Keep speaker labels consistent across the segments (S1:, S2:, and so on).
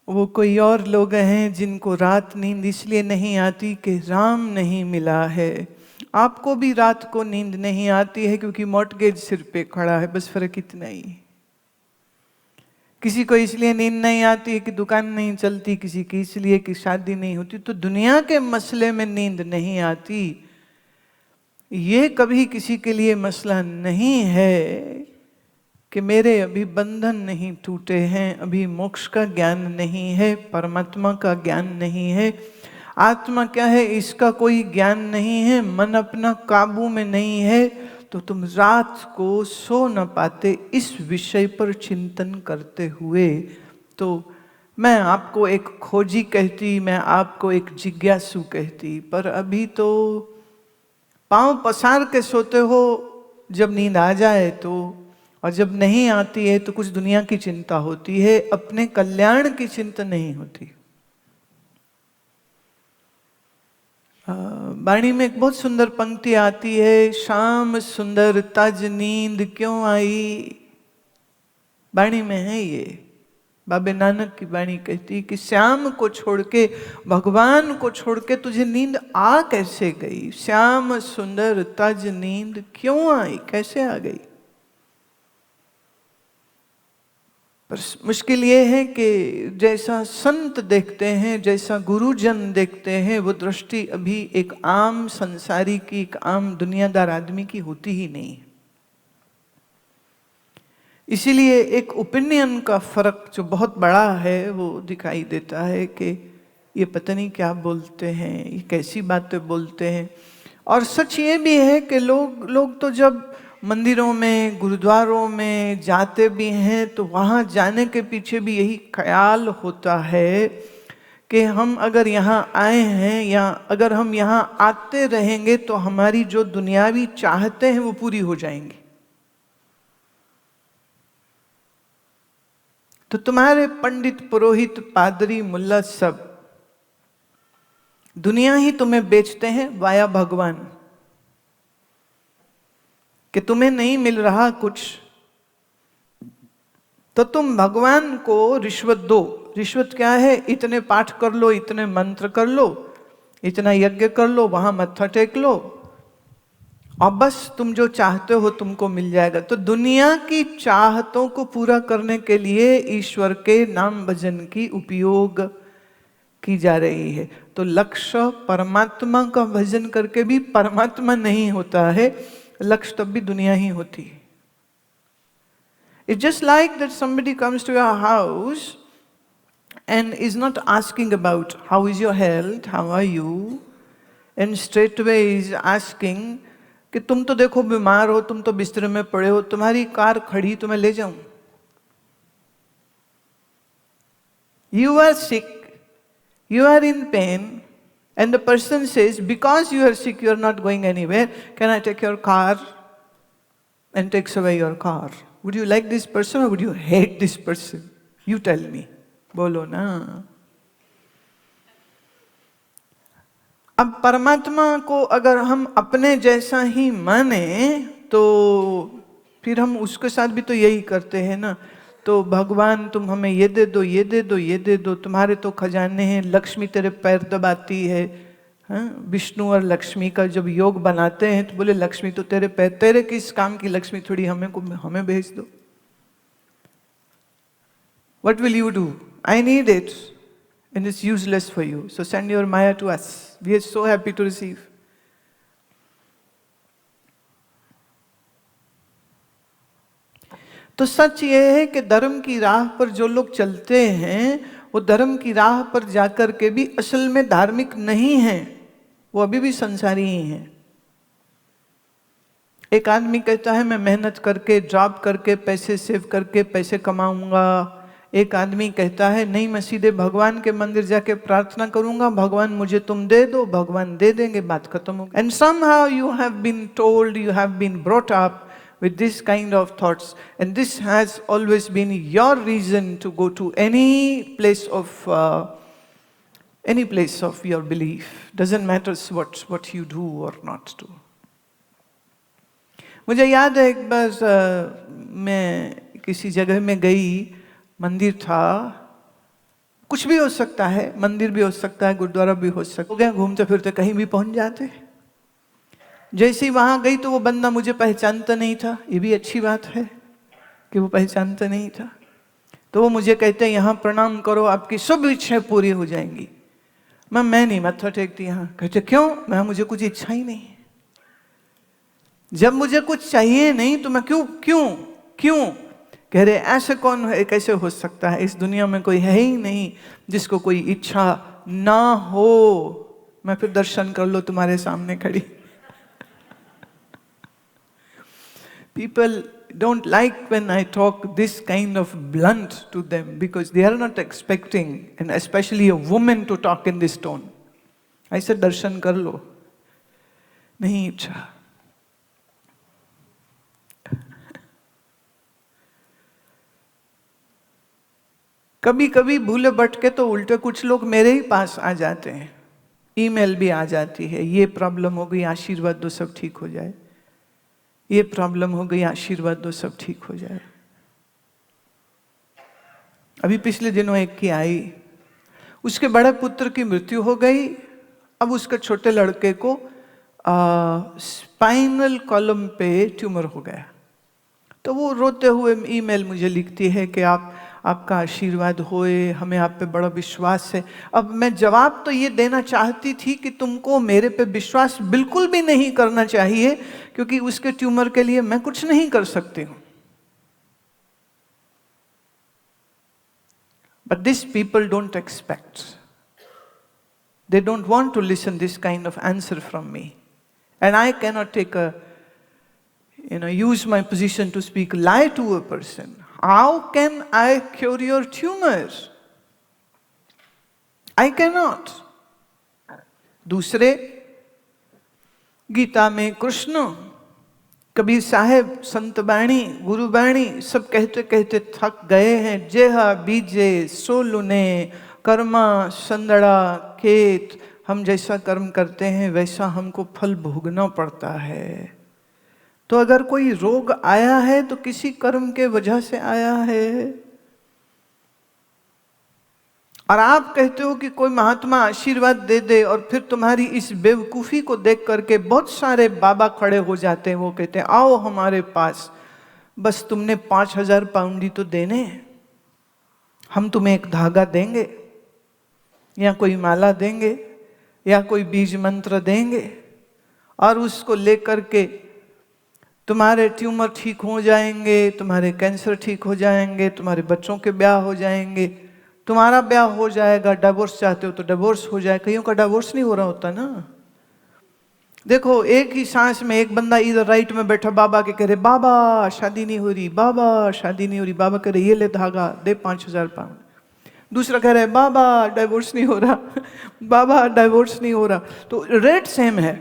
S1: वो कोई और लोग हैं जिनको रात नींद इसलिए नहीं आती कि राम नहीं मिला है। आपको भी रात को नींद नहीं आती है क्योंकि मॉर्टगेज सिर पे खड़ा है, बस फर्क इतना ही। किसी को इसलिए नींद नहीं आती है कि दुकान नहीं चलती, किसी की इसलिए कि शादी नहीं होती। तो दुनिया के मसले में नींद नहीं आती, ये कभी किसी के लिए मसला नहीं है कि मेरे अभी बंधन नहीं टूटे हैं, अभी मोक्ष का ज्ञान नहीं है, परमात्मा का ज्ञान नहीं है, आत्मा क्या है इसका कोई ज्ञान नहीं है, मन अपना काबू में नहीं है। तो तुम रात को सो न पाते इस विषय पर चिंतन करते हुए। तो मैं आपको एक खोजी कहती, मैं आपको एक जिज्ञासु कहती, पर अभी तो पांव पसार के सोते हो जब नींद आ जाए तो, और जब नहीं आती है तो कुछ दुनिया की चिंता होती है, अपने कल्याण की चिंता नहीं होती। वाणी में एक बहुत सुंदर पंक्ति आती है, शाम सुंदर तज नींद क्यों आई। वाणी में है ये, बाबे नानक की वाणी कहती कि श्याम को छोड़ के, भगवान को छोड़ के तुझे नींद आ कैसे गई। श्याम सुंदर तज नींद क्यों आई, कैसे आ गई। पर मुश्किल ये है कि जैसा संत देखते हैं, जैसा गुरुजन देखते हैं, वो दृष्टि अभी एक आम संसारी की, एक आम दुनियादार आदमी की होती ही नहीं। इसीलिए एक ओपिनियन का फर्क जो बहुत बड़ा है वो दिखाई देता है कि ये पता नहीं क्या बोलते हैं, ये कैसी बातें बोलते हैं। और सच ये भी है कि लोग तो जब मंदिरों में, गुरुद्वारों में जाते भी हैं तो वहाँ जाने के पीछे भी यही ख्याल होता है कि हम अगर यहाँ आए हैं या अगर हम यहाँ आते रहेंगे तो हमारी जो दुनियावी चाहते हैं वो पूरी हो जाएंगी। तो तुम्हारे पंडित, पुरोहित, पादरी, मुल्ला सब दुनिया ही तुम्हें बेचते हैं वाया भगवान, कि तुम्हें नहीं मिल रहा कुछ तो तुम भगवान को रिश्वत दो। रिश्वत क्या है, इतने पाठ कर लो, इतने मंत्र कर लो, इतना यज्ञ कर लो, वहां मत्था टेक लो और बस तुम जो चाहते हो तुमको मिल जाएगा। तो दुनिया की चाहतों को पूरा करने के लिए ईश्वर के नाम भजन की उपयोग की जा रही है। तो लक्ष्य परमात्मा का भजन करके भी परमात्मा नहीं होता है, लक्ष्य तब भी दुनिया ही होती है। It's just like that somebody comes to your house and is not asking about how is your health, how are you, and straightaway is asking कि तुम तो देखो बीमार हो, तुम तो बिस्तर में पड़े हो, तुम्हारी कार खड़ी, तुम्हें ले जाऊं। You are sick, you are in pain, and the person says, because you are sick, you are not going anywhere, can I take your car? And takes away your car. Would you like this person or would you hate this person? You tell me. बोलो ना। अब परमात्मा को अगर हम अपने जैसा ही माने तो फिर हम उसके साथ भी तो यही करते हैं ना। तो भगवान तुम हमें ये दे दो, ये दे दो, ये दे दो, तुम्हारे तो खजाने हैं, लक्ष्मी तेरे पैर दबाती है। हाँ, विष्णु और लक्ष्मी का जब योग बनाते हैं तो बोले लक्ष्मी तो तेरे पैर, तेरे किस काम की लक्ष्मी, थोड़ी हमें भेज दो। What will you do? I need it and it's useless for you, so send your Maya to us. We are so happy to receive. तो सच ये है कि धर्म की राह पर जो लोग चलते हैं वो धर्म की राह पर जाकर के भी असल में धार्मिक नहीं हैं, वो अभी भी संसारी ही हैं। एक आदमी कहता है मैं मेहनत करके, जॉब करके, पैसे सेव करके पैसे कमाऊंगा। एक आदमी कहता है नहीं, मैं सीधे भगवान के मंदिर जाके प्रार्थना करूंगा, भगवान मुझे तुम दे दो, भगवान दे देंगे, बात खत्म हो गई। And somehow you have been told, you have been brought up with this kind of thoughts, and this has always been your reason to go to any place of your belief. Doesn't matter what you do or not do. मुझे याद है एक बार मैं किसी जगह में गई, मंदिर था, कुछ भी हो सकता है, मंदिर भी हो सकता है, गुरुद्वारा भी हो सकता है, घूमते फिरते कहीं भी पहुंच जाते। जैसे ही वहां गई तो वो बंदा मुझे पहचानता नहीं था, ये भी अच्छी बात है कि वो पहचानता नहीं था। तो वो मुझे कहते हैं यहाँ प्रणाम करो, आपकी सब इच्छाएं पूरी हो जाएंगी। मैं नहीं मत्था टेकती यहाँ। कहते क्यों? मैं मुझे कुछ इच्छा ही नहीं। जब मुझे कुछ चाहिए नहीं तो मैं क्यों क्यों क्यों? कह रहे ऐसे कौन है, कैसे हो सकता है? इस दुनिया में कोई है ही नहीं जिसको कोई इच्छा ना हो। मैं फिर दर्शन कर लो तुम्हारे सामने खड़ी। People don't like when I talk this kind of blunt to them because they are not expecting, and especially a woman, to talk in this tone. I said दर्शन कर लो, नहीं इच्छा। कभी कभी भूले भटके तो उल्टे कुछ लोग मेरे ही पास आ जाते हैं, ईमेल भी आ जाती है, ये प्रॉब्लम हो गई आशीर्वाद दो सब ठीक हो जाए, ये प्रॉब्लम हो गई आशीर्वाद दो सब ठीक हो जाए। अभी पिछले दिनों एक की आई, उसके बड़े पुत्र की मृत्यु हो गई। अब उसके छोटे लड़के को स्पाइनल कॉलम पे ट्यूमर हो गया। तो वो रोते हुए ईमेल मुझे लिखती है कि आपका आशीर्वाद होए, हमें आप पे बड़ा विश्वास है। अब मैं जवाब तो ये देना चाहती थी कि तुमको मेरे पे विश्वास बिल्कुल भी नहीं करना चाहिए, क्योंकि उसके ट्यूमर के लिए मैं कुछ नहीं कर सकती हूं। But these people don't expect. They don't want to listen this kind of answer from me. And I cannot take use my position to speak lie to a person. How can I cure your tumor? I cannot. दूसरे, गीता में कृष्ण, कबीर साहेब, संत बाणी, गुरु बाणी सब कहते कहते थक गए हैं। जेहा बीजे सोलुने कर्मा संदड़ा खेत। हम जैसा कर्म करते हैं वैसा हमको फल भोगना पड़ता है। तो अगर कोई रोग आया है तो किसी कर्म के वजह से आया है। और आप कहते हो कि कोई महात्मा आशीर्वाद दे दे, और फिर तुम्हारी इस बेवकूफ़ी को देख करके बहुत सारे बाबा खड़े हो जाते हैं। वो कहते हैं आओ हमारे पास, बस तुमने 5,000 पाउंड ही तो देने, हम तुम्हें एक धागा देंगे या कोई माला देंगे या कोई बीज मंत्र देंगे, और उसको लेकर के तुम्हारे ट्यूमर ठीक हो जाएंगे, तुम्हारे कैंसर ठीक हो जाएंगे, तुम्हारे बच्चों के ब्याह हो जाएंगे, तुम्हारा ब्याह हो जाएगा। डिवोर्स चाहते हो तो डिवोर्स हो जाए। कईयों का डिवोर्स नहीं हो रहा होता ना। देखो, एक ही सांस में एक बंदा इधर राइट में बैठा बाबा के कह रहे बाबा शादी नहीं हो रही, बाबा शादी नहीं हो रही। बाबा कह रहे ये ले धागा दे 5,000 पाउंड। दूसरा कह रहे बाबा डिवोर्स नहीं हो रहा, बाबा डिवोर्स नहीं हो रहा। तो रेट सेम है,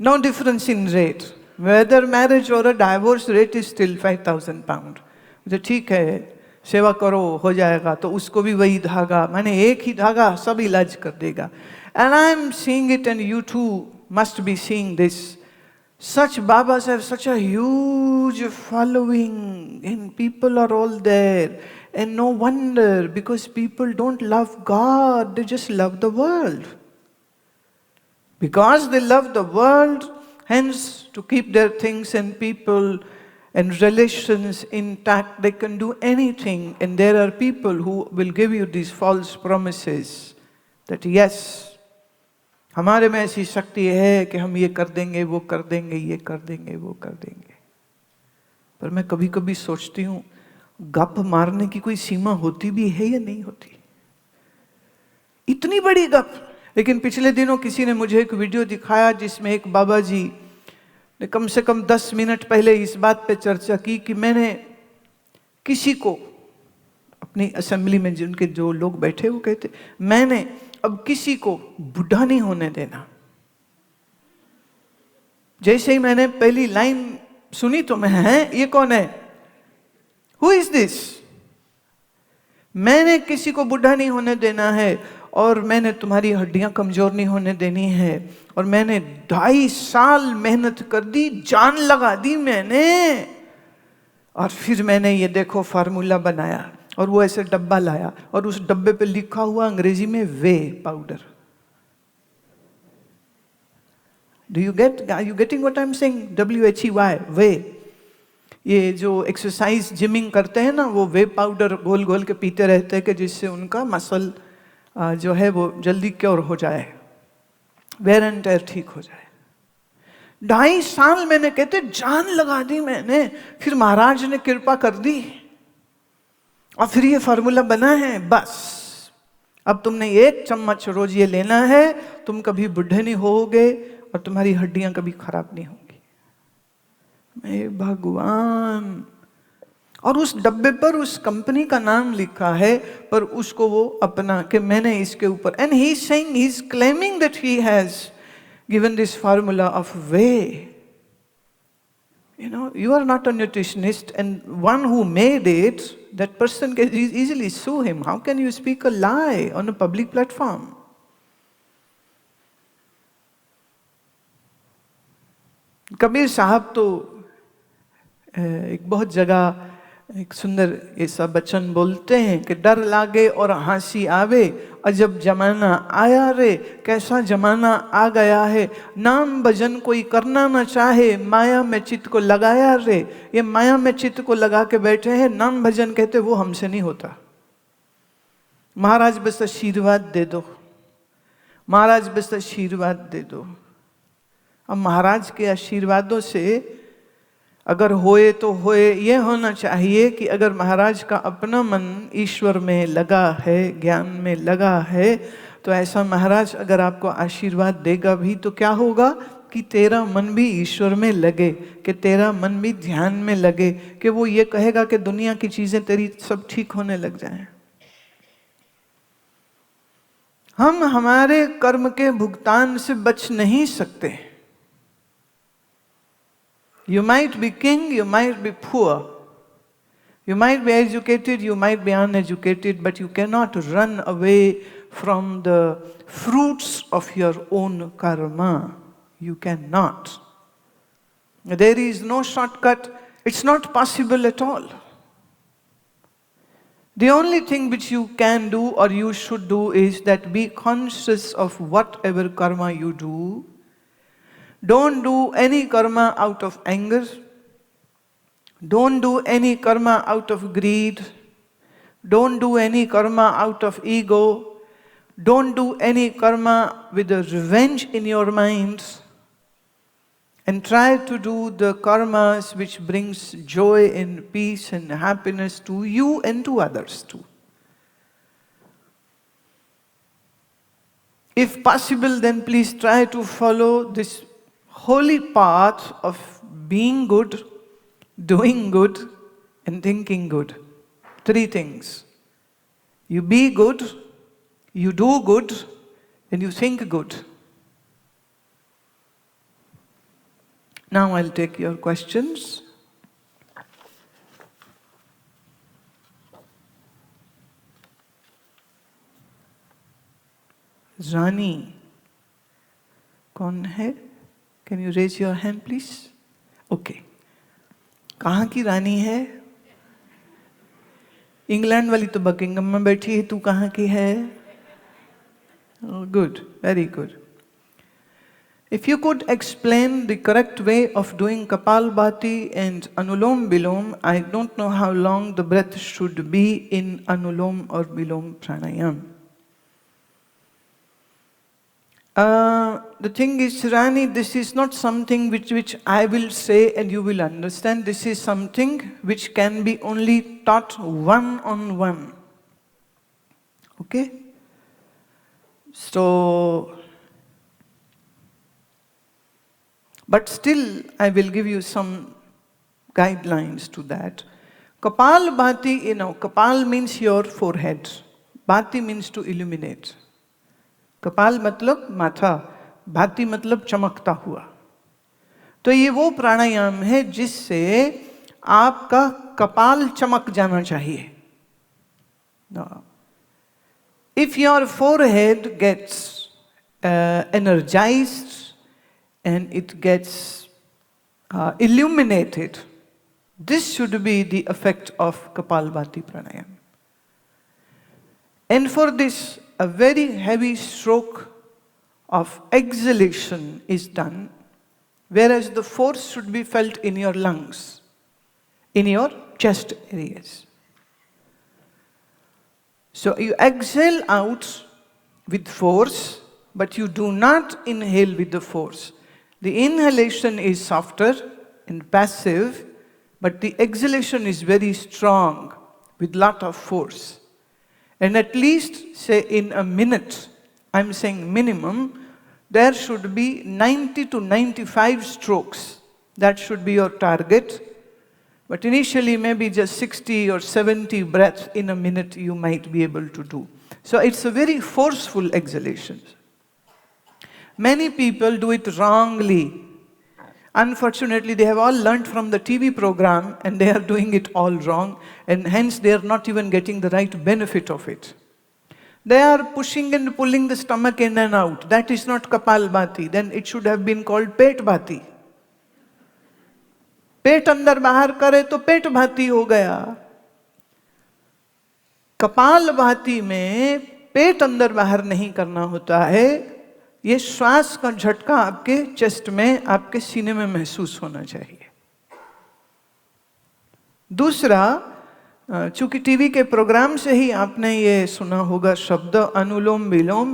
S1: no difference in rate. Whether marriage or a divorce, rate is still 5,000 pound. तो ठीक है, सेवा करो हो जाएगा। तो उसको भी वही धागा, माने एक ही धागा सब इलाज कर देगा। And I am seeing it, and you too must be seeing this. Such Babas have such a huge following, and people are all there. And no wonder, because people don't love God, they just love the world. Because they love the world, hence to keep their things and people and relations intact, they can do anything. And there are people who will give you these false promises that yes, हमारे में ऐसी शक्ति है कि हम ये कर देंगे, वो कर देंगे, ये कर देंगे, वो कर देंगे। पर मैं कभी कभी सोचती हूँ, गप मारने की कोई सीमा होती भी है या नहीं होती? इतनी बड़ी गप। लेकिन पिछले दिनों किसी ने मुझे एक वीडियो दिखाया जिसमें एक बाबा जी ने कम से कम 10 मिनट पहले इस बात पे चर्चा की कि मैंने किसी को, अपनी असेंबली में जिनके जो लोग बैठे वो कहते, मैंने अब किसी को बूढ़ा नहीं होने देना। जैसे ही मैंने पहली लाइन सुनी तो मैं, है ये कौन है, हु इज दिस? मैंने किसी को बूढ़ा नहीं होने देना है, और मैंने तुम्हारी हड्डियां कमजोर नहीं होने देनी है, और मैंने 2.5 साल मेहनत कर दी, जान लगा दी मैंने, और फिर मैंने ये देखो फार्मूला बनाया, और वो ऐसे डब्बा लाया और उस डब्बे पे लिखा हुआ अंग्रेजी में whey powder. Are you getting what I'm saying? WHEY, whey. ये जो एक्सरसाइज जिमिंग करते हैं ना, वो वे पाउडर गोल गोल के पीते रहते हैं कि जिससे उनका मसल जो है वो जल्दी क्योर हो जाए, वेयर एंड टेयर ठीक हो जाए। 2.5 साल मैंने कहते जान लगा दी मैंने, फिर महाराज ने कृपा कर दी और फिर ये फार्मूला बना है। बस अब तुमने 1 चम्मच रोज ये लेना है, तुम कभी बुढ़े नहीं होगे और तुम्हारी हड्डियां कभी खराब नहीं होंगी। मैं भगवान। और उस डब्बे पर उस कंपनी का नाम लिखा है, पर उसको वो अपना कि मैंने इसके ऊपर, and he is saying, he is claiming that he has given this formula of whey. You know, you are not a nutritionist, and one who made it, that person can easily sue him. How can you speak a lie on a public platform? Kabir साहब तो एक बहुत जगह एक सुंदर ऐसा वचन बोलते हैं कि डर लागे और हंसी आवे, अजब जमाना आया रे, कैसा जमाना आ गया है। नाम भजन कोई करना ना चाहे, माया में चित्त को लगाया रे। ये माया में चित्त को लगा के बैठे हैं, नाम भजन कहते वो हमसे नहीं होता। महाराज बस आशीर्वाद दे दो, महाराज बस आशीर्वाद दे दो। अब महाराज के आशीर्वादों से अगर होए तो होए, ये होना चाहिए कि अगर महाराज का अपना मन ईश्वर में लगा है, ज्ञान में लगा है, तो ऐसा महाराज अगर आपको आशीर्वाद देगा भी तो क्या होगा कि तेरा मन भी ईश्वर में लगे, कि तेरा मन भी ध्यान में लगे, कि वो ये कहेगा कि दुनिया की चीजें तेरी सब ठीक होने लग जाएं। हम हमारे कर्म के भुगतान से बच नहीं सकते। You might be king, you might be poor, you might be educated, you might be uneducated, but you cannot run away from the fruits of your own karma. You cannot. There is no shortcut. It's not possible at all. The only thing which you can do or you should do is that be conscious of whatever karma you do. Don't do any karma out of anger. Don't do any karma out of greed. Don't do any karma out of ego. Don't do any karma with a revenge in your mind. And try to do the karmas which brings joy and peace and happiness to you and to others too. If possible, then please try to follow this holy path of being good, doing good, and thinking good. 3 things. You be good, you do good, and you think good. Now I'll take your questions. Rani, कौन है? Can you raise your hand, please? Okay. कहाँ की रानी है? England वाली तो Buckingham में बैठी है, तू कहाँ की है? Oh, good, very good. If you could explain the correct way of doing Kapalbhati and Anulom Vilom, I don't know how long the breath should be in Anulom or Vilom Pranayam. The thing is, Rani, this is not something which I will say and you will understand. This is something which can be only taught one-on-one. Okay? So, but still, I will give you some guidelines to that. Kapalbhati, Kapal means your forehead. Bhati means to illuminate. कपाल मतलब माथा, भाती मतलब चमकता हुआ। तो ये वो प्राणायाम है जिससे आपका कपाल चमक जाना चाहिए। If your forehead gets energized and it gets illuminated, This should be the effect of Kapalbhati pranayam. And for this, a very heavy stroke of exhalation is done, whereas the force should be felt in your lungs, in your chest areas. So you exhale out with force, but you do not inhale with the force. The inhalation is softer and passive, but the exhalation is very strong with lot of force. And at least, say in a minute, I'm saying minimum, there should be 90 to 95 strokes. That should be your target. But initially, maybe just 60 or 70 breaths in a minute you might be able to do. So it's a very forceful exhalation. Many people do it wrongly. Unfortunately, they have all learned from the TV program and they are doing it all wrong, and hence they are not even getting the right benefit of it. They are pushing and pulling the stomach in and out. That is not Kapalbhati. Then it should have been called Petbhati. पेट अंदर बाहर करे तो पेट भाती हो गया. कपाल भाती में पेट अंदर बाहर नहीं करना होता है. ये श्वास का झटका आपके चेस्ट में, आपके सीने में महसूस होना चाहिए. दूसरा, चूंकि टीवी के प्रोग्राम से ही आपने ये सुना होगा शब्द अनुलोम विलोम.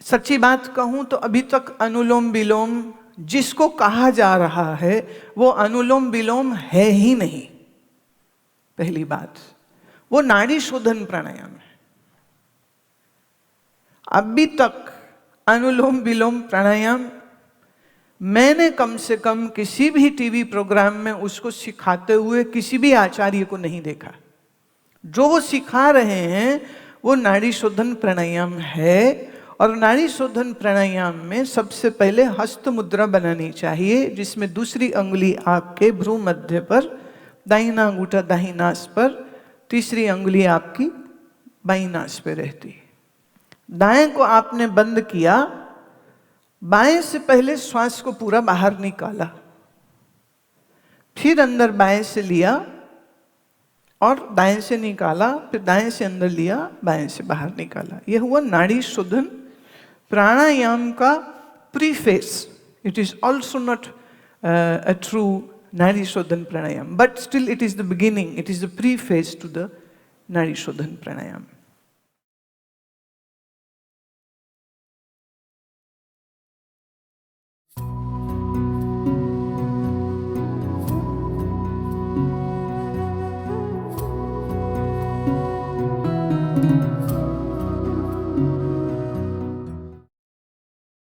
S1: सच्ची बात कहूं तो अभी तक अनुलोम विलोम जिसको कहा जा रहा है वो अनुलोम विलोम है ही नहीं. पहली बात, वो नाड़ी शोधन प्राणायाम है. अभी तक अनुलोम विलोम प्राणायाम मैंने कम से कम किसी भी टीवी प्रोग्राम में उसको सिखाते हुए किसी भी आचार्य को नहीं देखा. जो वो सिखा रहे हैं वो नाड़ी शोधन प्राणायाम है. और नाड़ी शोधन प्राणायाम में सबसे पहले हस्त मुद्रा बनानी चाहिए, जिसमें दूसरी अंगुली आपके भ्रू मध्य पर, दाहिना अंगूठा दाहिनी नास पर, तीसरी अंगुली आपकी बाईं नास पे रहती है. दाएं को आपने बंद किया, बाएं से पहले श्वास को पूरा बाहर निकाला, फिर अंदर बाएं से लिया और दाएं से निकाला, फिर दाएं से अंदर लिया, बाएं से बाहर निकाला. यह हुआ नाड़ी शोधन प्राणायाम का preface. It is also not a true Nadi Shodhan Pranayam, but still it is the beginning, it is the preface to the Nadi Shodhan Pranayam.